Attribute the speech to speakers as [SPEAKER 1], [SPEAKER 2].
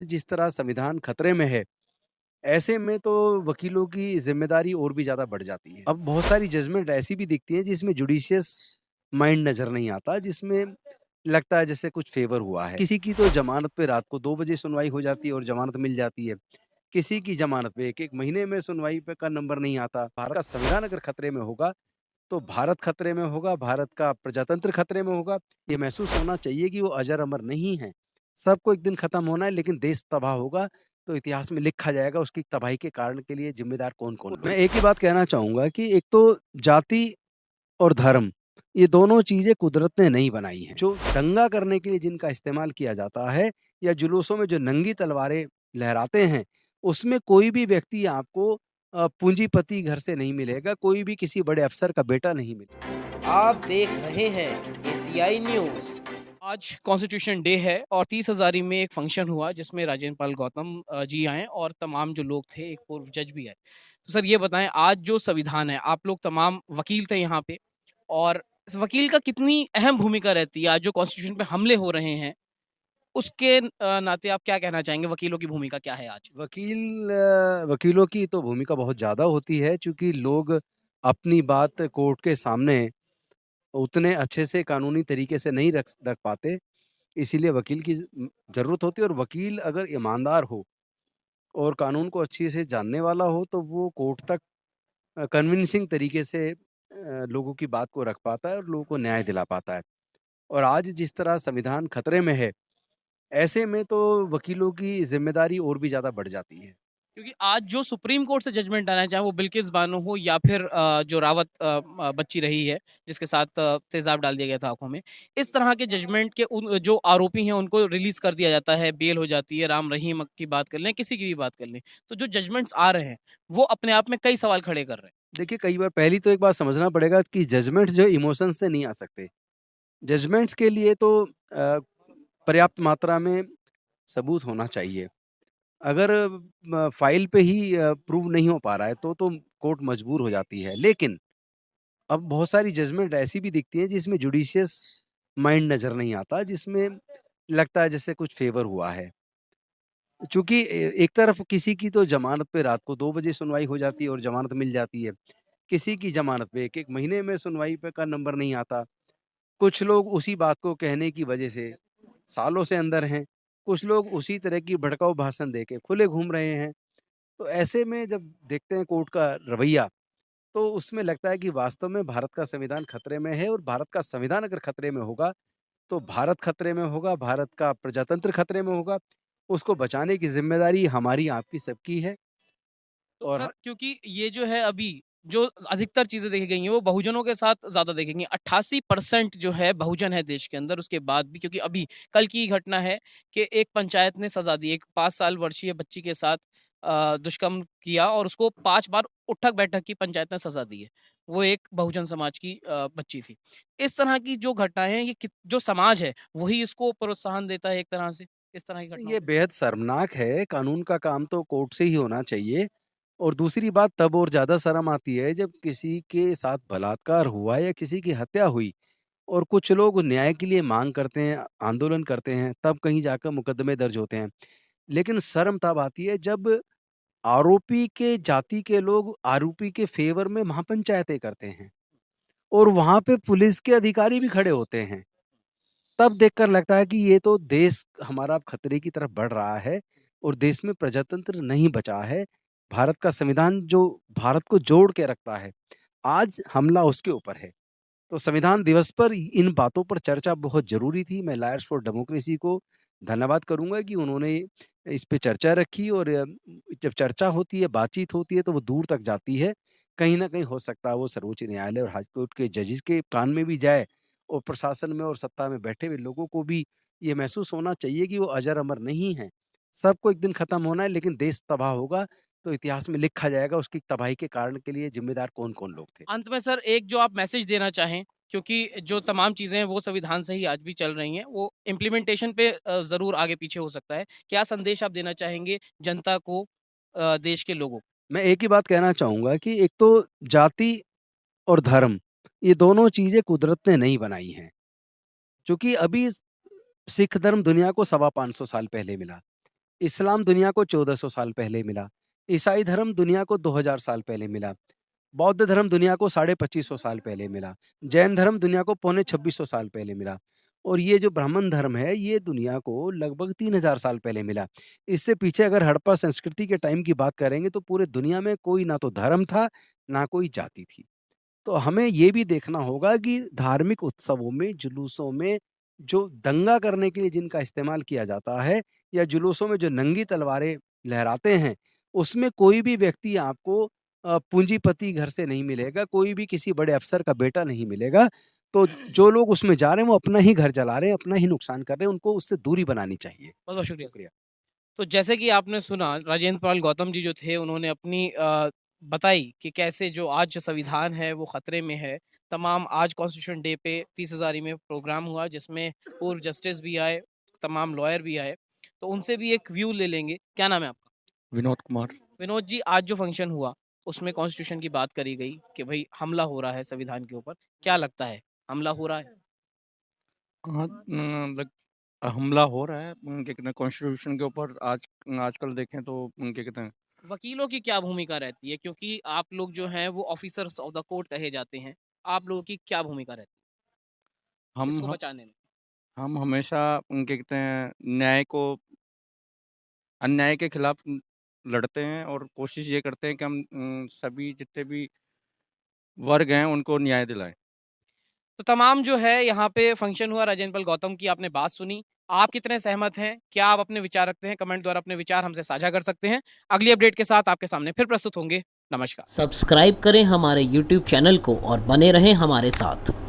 [SPEAKER 1] जिस तरह संविधान खतरे में है, ऐसे में तो वकीलों की ज़िम्मेदारी और भी ज़्यादा बढ़ जाती है। अब बहुत सारी जजमेंट ऐसी भी दिखती हैं जिसमें जुडिशियस माइंड नज़र नहीं आता, जिसमें लगता है जैसे कुछ फ़ेवर हुआ है। किसी की तो ज़मानत पे रात को 2 बजे सुनवाई हो जाती है और ज़मानत मिल जाती है। किसी की ज़मानत पे 1-1 महीने में सुनवाई पे का नंबर नहीं आता। भारत का संविधान अगर खतरे में होगा, तो भारत खतरे में होगा, भारत का प्रजातंत्र खतरे में होगा। ये महसूस होना चाहिए कि वो अजर-अमर नहीं हैं। सबको एक दिन खत्म होना है, लेकिन देश तबाह होगा, तो इतिहास में लिखा जाएगा उसकी तबाही के कारण के लिए ज़िम्मेदार कौन-कौन लोग। मैं एक ही बात कहना चाहूँगा कि एक तो जाति और धर्म, ये दोनों चीज़ें कुदरत ने नहीं बनाई हैं। जो दंगा करने के लिए जिनका इस्तेमाल किया जाता है या जुलूसों में जो नंगी तलवारें लहराते हैं, उसमें कोई भी व्यक्ति आपको पूंजीपति घर से नहीं मिलेगा, कोई भी किसी बड़े अफ़सर का बेटा नहीं मिलेगा।
[SPEAKER 2] आप देख रहे हैं एसीआई न्यूज़।
[SPEAKER 3] आज कॉन्स्टिट्यूशन डे है और 30 हज़ारी में एक फंक्शन हुआ जिसमें राजेंद्र पाल गौतम जी आए और तमाम जो लोग थे, एक पूर्व जज भी आए। तो सर ये बताएँ आज जो संविधान है, आप लोग तमाम वकील थे यहाँ पे और इस वकील का कितनी अहम भूमिका रहती है? आज जो कॉन्स्टिट्यूशन पे हमले हो रहे हैं, उसके नाते आप क्या कहना चाहेंगे वकीलों की भूमिका क्या है आज?
[SPEAKER 1] वकीलों की तो भूमिका बहुत ज़्यादा होती है, चूँकि लोग अपनी बात कोर्ट के सामने उतने अच्छे से कानूनी तरीके से नहीं रख पाते, इसीलिए वकील की ज़रूरत होती है और वकील अगर ईमानदार हो और कानून को अच्छे से जानने वाला हो, तो वो कोर्ट तक कन्विंसिंग तरीके से लोगों की बात को रख पाता है और लोगों को न्याय दिला पाता है। और आज जिस तरह संविधान खतरे में है, ऐसे में तो वकीलों की ज़िम्मेदारी और भी ज़्यादा बढ़ जाती है।
[SPEAKER 3] क्योंकि आज जो सुप्रीम कोर्ट से जजमेंट आना है, चाहे वो बिल्किस बानो हो या फिर जो रावत बच्ची रही है, जिसके साथ तेज़ाब डाल दिया गया था आँखों में। इस तरह के जजमेंट के उन जो आरोपी हैं, उनको रिलीज़ कर दिया जाता है, बेल हो जाती है, राम रहीम की बात कर लें, किसी की भी बात कर लें। तो जो जजमेंट्स आ रहे हैं, वो अपने आप में कई सवाल खड़े कर रहे हैं।
[SPEAKER 1] देखिए, कई बार पहली तो एक बात समझना पड़ेगा कि जजमेंट जो इमोशन से नहीं आ सकते। जजमेंट्स के लिए तो पर्याप्त मात्रा में सबूत होना चाहिए। अगर फ़ाइल पे ही प्रूव नहीं हो पा रहा है तो कोर्ट मजबूर हो जाती है। लेकिन अब बहुत सारी जजमेंट ऐसी भी दिखती हैं जिसमें जुडिशियस माइंड नज़र नहीं आता, जिसमें लगता है जैसे कुछ फ़ेवर हुआ है। चूँकि एक तरफ किसी की तो ज़मानत पे रात को 2 बजे सुनवाई हो जाती है और ज़मानत मिल जाती है। किसी की ज़मानत पे 1-1 महीने में सुनवाई पे का नंबर नहीं आता। कुछ लोग उसी बात को कहने की वजह से सालों से अंदर हैं। कुछ लोग उसी तरह की भड़काऊ भाषण देके खुले घूम रहे हैं। तो ऐसे में जब देखते हैं कोर्ट का रवैया, तो उसमें लगता है कि वास्तव में भारत का संविधान खतरे में है और भारत का संविधान अगर खतरे में होगा, तो भारत खतरे में होगा, भारत का प्रजातंत्र खतरे में होगा। उसको बचाने की ज़िम्मेदारी हमारी, आपकी, सबकी है।
[SPEAKER 3] तो
[SPEAKER 1] और
[SPEAKER 3] सर क्योंकि ये जो है अभी जो अधिकतर चीज़ें देखी गई हैं वो बहुजनों के साथ ज़्यादा देखी गई हैं। 88% जो है बहुजन है देश के अंदर उसके बाद भी क्योंकि अभी कल की ही घटना है कि एक पंचायत ने सज़ा दी। एक 5 साल वर्षीय बच्ची के साथ दुष्कर्म किया और उसको 5 बार उठक-बैठक की पंचायत ने सज़ा दी है। वो एक बहुजन समाज की बच्ची थी। इस तरह की जो घटनाएँ हैं ये कित जो समाज है वही इसको प्रोत्साहन देता है एक तरह से, इस तरह की घटनाओं
[SPEAKER 1] ये
[SPEAKER 3] को?
[SPEAKER 1] बेहद शर्मनाक है, कानून का काम तो कोर्ट से ही होना चाहिए। और दूसरी बात तब और ज़्यादा शर्म आती है जब किसी के साथ बलात्कार हुआ या किसी की हत्या हुई और कुछ लोग न्याय के लिए माँग करते हैं, आंदोलन करते हैं, तब कहीं जाकर मुकदमे दर्ज होते हैं। लेकिन शर्म तब आती है जब आरोपी के जाति के लोग आरोपी के फ़ेवर में महापंचायतें करते हैं और वहाँ पे पुलिस के अधिकारी भी खड़े होते हैं। तब देखकर लगता है कि ये तो देश हमारा अब खतरे की तरफ बढ़ रहा है और देश में प्रजातंत्र नहीं बचा है। भारत का संविधान जो भारत को जोड़ के रखता है, आज हमला उसके ऊपर है। तो संविधान दिवस पर इन बातों पर चर्चा बहुत ज़रूरी थी। मैं लायर्स फॉर डेमोक्रेसी को धन्यवाद करूँगा कि उन्होंने इस पे चर्चा रखी और जब चर्चा होती है, बातचीत होती है तो वो दूर तक जाती है। कहीं न कहीं हो सकता है वो सर्वोच्च न्यायालय और हाई कोर्ट के जजेस के कान में भी जाए और प्रशासन में और सत्ता में बैठे हुए लोगों को भी ये महसूस होना चाहिए कि वो अजर-अमर नहीं हैं। सबको एक दिन खत्म होना है, लेकिन देश तबाह होगा तो इतिहास में लिखा जाएगा उसकी तबाही के कारण के लिए ज़िम्मेदार कौन-कौन लोग थे।
[SPEAKER 3] अंत में सर एक जो आप मैसेज देना चाहें क्योंकि जो तमाम चीज़ें हैं वो संविधान से ही आज भी चल रही हैं, वो इम्प्लीमेंटेशन पे ज़रूर आगे पीछे हो सकता है। क्या संदेश आप देना चाहेंगे जनता को देश के लोगों को?
[SPEAKER 1] मैं एक ही बात कहना चाहूँगा कि एक तो जाति और धर्म, ये दोनों चीज़ें कुदरत ने नहीं बनाई हैं। चूँकि अभी सिख धर्म दुनिया को सवा 500 साल पहले मिला। इस्लाम दुनिया को 1400 साल पहले मिला। ईसाई धर्म दुनिया को 2000 साल पहले मिला। बौद्ध धर्म दुनिया को साढ़े 2500 साल पहले मिला। जैन धर्म दुनिया को पौने 2600 साल पहले मिला। और ये जो ब्राह्मण धर्म है, ये दुनिया को लगभग 3000 साल पहले मिला। इससे पीछे अगर हड़प्पा संस्कृति के टाइम की बात करेंगे तो पूरे दुनिया में कोई ना तो धर्म था, ना कोई जाति थी। तो हमें ये भी देखना होगा कि धार्मिक उत्सवों में, जुलूसों में जो दंगा करने के लिए जिनका इस्तेमाल किया जाता है या जुलूसों में जो नंगी तलवारें लहराते हैं, उसमें कोई भी व्यक्ति आपको पूंजीपति घर से नहीं मिलेगा, कोई भी किसी बड़े अफ़सर का बेटा नहीं मिलेगा। तो जो लोग उसमें जा रहे हैं, वो अपना ही घर जला रहे हैं, अपना ही नुकसान कर रहे हैं, उनको उससे दूरी बनानी चाहिए।
[SPEAKER 3] बहुत-बहुत शुक्रिया।
[SPEAKER 1] शुक्रिया।
[SPEAKER 3] तो जैसे कि आपने सुना राजेंद्र पाल गौतम जी जो थे उन्होंने अपनी बताई कि कैसे जो आज जो संविधान है वो खतरे में है। तमाम आज कॉन्स्टिट्यूशन डे पे 30,000 में प्रोग्राम हुआ जिसमें पूर्व जस्टिस भी आए, तमाम लॉयर भी आए। तो उनसे भी एक व्यू ले लेंगे। क्या नाम है आपका?
[SPEAKER 4] विनोद कुमार।
[SPEAKER 3] विनोद जी, आज जो फंक्शन हुआ उसमें कॉन्स्टिट्यूशन की बात करी गई कि भई हमला हो रहा है संविधान के ऊपर। क्या लगता है? हमला हो रहा है?
[SPEAKER 4] हाँ, हमला हो रहा है क्या कहते हैं कॉन्स्टिट्यूशन के ऊपर। आजकल देखें तो क्या कहते हैं।
[SPEAKER 3] वकीलों की क्या भूमिका रहती है? क्योंकि आप लोग जो हैं वो ऑफिसर्स ऑफ द कोर्ट कहे जाते हैं। आप लोगों की क्या भूमिका रहती है
[SPEAKER 4] हम
[SPEAKER 3] इसको
[SPEAKER 4] ह
[SPEAKER 3] बचाने में?
[SPEAKER 4] हम हमेशा क्या कहते हैं अन्याय के खिलाफ लड़ते हैं और कोशिश ये करते हैं कि हम सभी जितने भी वर्ग हैं उनको न्याय दिलाएँ।
[SPEAKER 3] तो तमाम जो है यहाँ पे फंक्शन हुआ राजेंद्र पाल गौतम की आपने बात सुनी। आप कितने सहमत हैं? क्या आप अपने विचार रखते हैं? कमेंट द्वारा अपने विचार हमसे साझा कर सकते हैं। अगली अपडेट के साथ आपके सामने फिर प्रस्तुत होंगे। नमस्कार।
[SPEAKER 2] सब्सक्राइब करें हमारे YouTube चैनल को और बने रहें हमारे साथ।